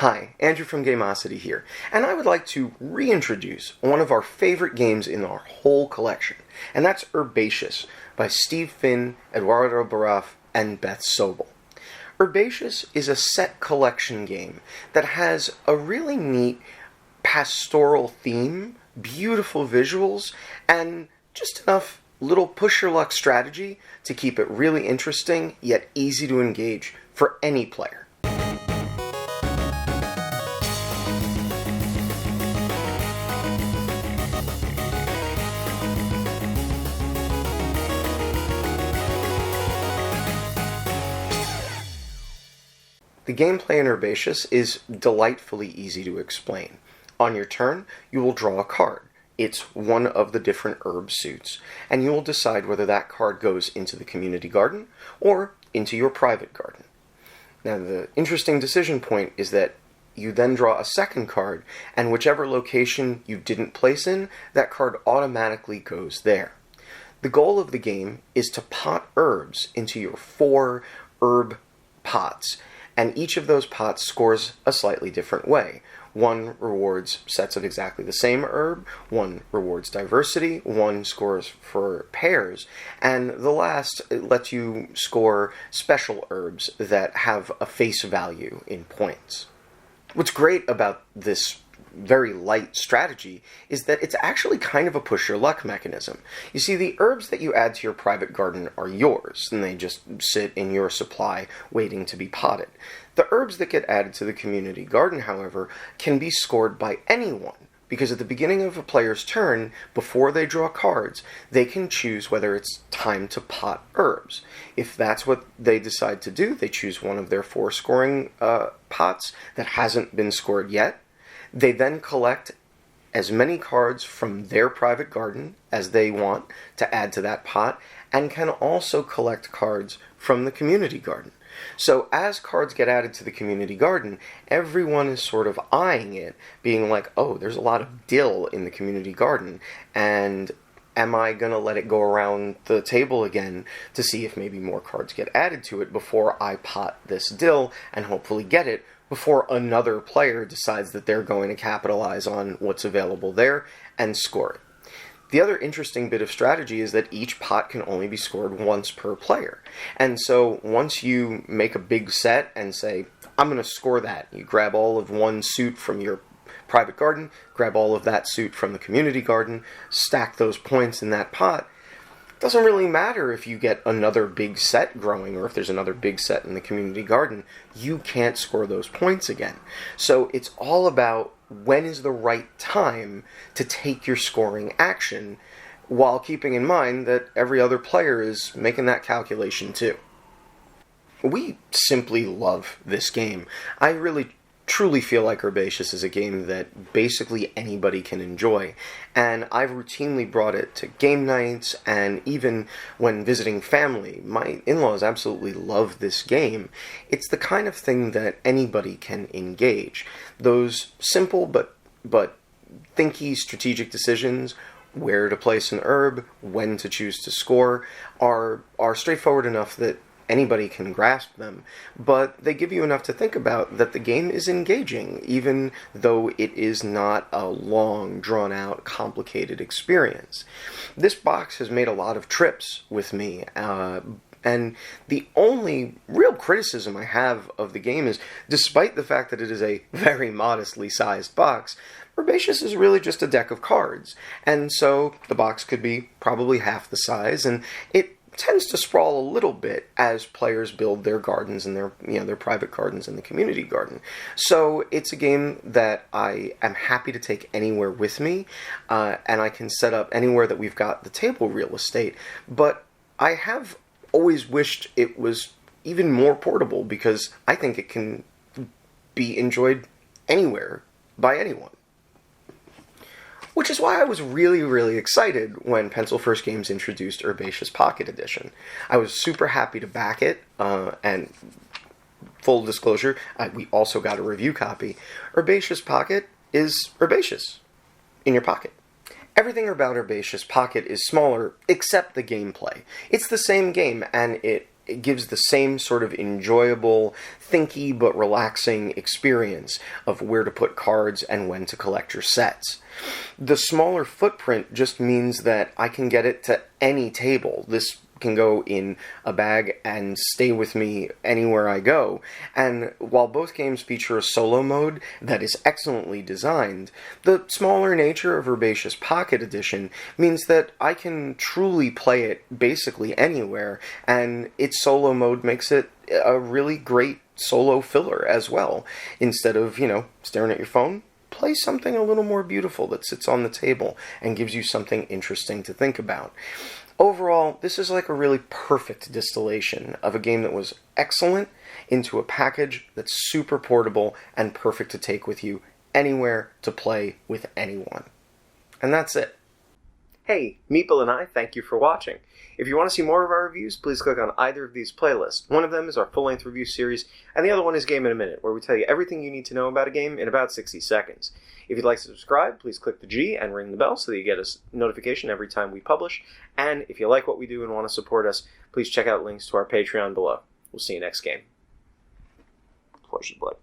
Hi, Andrew from Gamosity here, and I would like to reintroduce one of our favorite games in our whole collection, and that's Herbaceous by Steve Finn, Eduardo Baraf, and Beth Sobel. Herbaceous is a set collection game that has a really neat pastoral theme, beautiful visuals, and just enough little push-your-luck strategy to keep it really interesting yet easy to engage for any player. The gameplay in Herbaceous is delightfully easy to explain. On your turn, you will draw a card. It's one of the different herb suits, and you will decide whether that card goes into the community garden or into your private garden. Now, the interesting decision point is that you then draw a second card, and whichever location you didn't place in, that card automatically goes there. The goal of the game is to pot herbs into your 4 herb pots, and each of those pots scores a slightly different way. One rewards sets of exactly the same herb, one rewards diversity, one scores for pairs, and the last lets you score special herbs that have a face value in points. What's great about this very light strategy is that it's actually kind of a push-your-luck mechanism. You see, the herbs that you add to your private garden are yours, and they just sit in your supply waiting to be potted. The herbs that get added to the community garden, however, can be scored by anyone, because at the beginning of a player's turn, before they draw cards, they can choose whether it's time to pot herbs. If that's what they decide to do, they choose one of their 4 scoring pots that hasn't been scored yet. They then collect as many cards from their private garden as they want to add to that pot, and can also collect cards from the community garden. So as cards get added to the community garden, everyone is sort of eyeing it, being like, oh, there's a lot of dill in the community garden, and am I going to let it go around the table again to see if maybe more cards get added to it before I pot this dill and hopefully get it before another player decides that they're going to capitalize on what's available there and score it. The other interesting bit of strategy is that each pot can only be scored once per player. And so once you make a big set and say, I'm going to score that, you grab all of one suit from your private garden, grab all of that suit from the community garden, stack those points in that pot. It doesn't really matter if you get another big set growing or if there's another big set in the community garden. You can't score those points again. So it's all about when is the right time to take your scoring action, while keeping in mind that every other player is making that calculation too. We simply love this game. I really truly feel like Herbaceous is a game that basically anybody can enjoy, and I've routinely brought it to game nights, and even when visiting family. My in-laws absolutely love this game. It's the kind of thing that anybody can engage. Those simple but thinky strategic decisions, where to place an herb, when to choose to score, are straightforward enough that anybody can grasp them, but they give you enough to think about that the game is engaging, even though it is not a long, drawn-out, complicated experience. This box has made a lot of trips with me, and the only real criticism I have of the game is, despite the fact that it is a very modestly sized box, Herbaceous is really just a deck of cards, and so the box could be probably half the size, and it tends to sprawl a little bit as players build their gardens and their private gardens in the community garden. So it's a game that I am happy to take anywhere with me, and I can set up anywhere that we've got the table real estate. But I have always wished it was even more portable, because I think it can be enjoyed anywhere by anyone. Which is why I was really, really excited when Pencil First Games introduced Herbaceous Pocket Edition. I was super happy to back it, and full disclosure, we also got a review copy. Herbaceous Pocket is herbaceous in your pocket. Everything about Herbaceous Pocket is smaller, except the gameplay. It's the same game, and it it gives the same sort of enjoyable, thinky but relaxing experience of where to put cards and when to collect your sets. The smaller footprint just means that I can get it to any table. This can go in a bag and stay with me anywhere I go. And while both games feature a solo mode that is excellently designed, the smaller nature of Herbaceous Pocket Edition means that I can truly play it basically anywhere, and its solo mode makes it a really great solo filler as well. Instead of, staring at your phone, play something a little more beautiful that sits on the table and gives you something interesting to think about. Overall, this is like a really perfect distillation of a game that was excellent into a package that's super portable and perfect to take with you anywhere to play with anyone. And that's it. Hey, Meeple and I thank you for watching. If you want to see more of our reviews, please click on either of these playlists. One of them is our full-length review series, and the other one is Game in a Minute, where we tell you everything you need to know about a game in about 60 seconds. If you'd like to subscribe, please click the G and ring the bell so that you get a notification every time we publish. And if you like what we do and want to support us, please check out links to our Patreon below. We'll see you next game. Flesh and blood.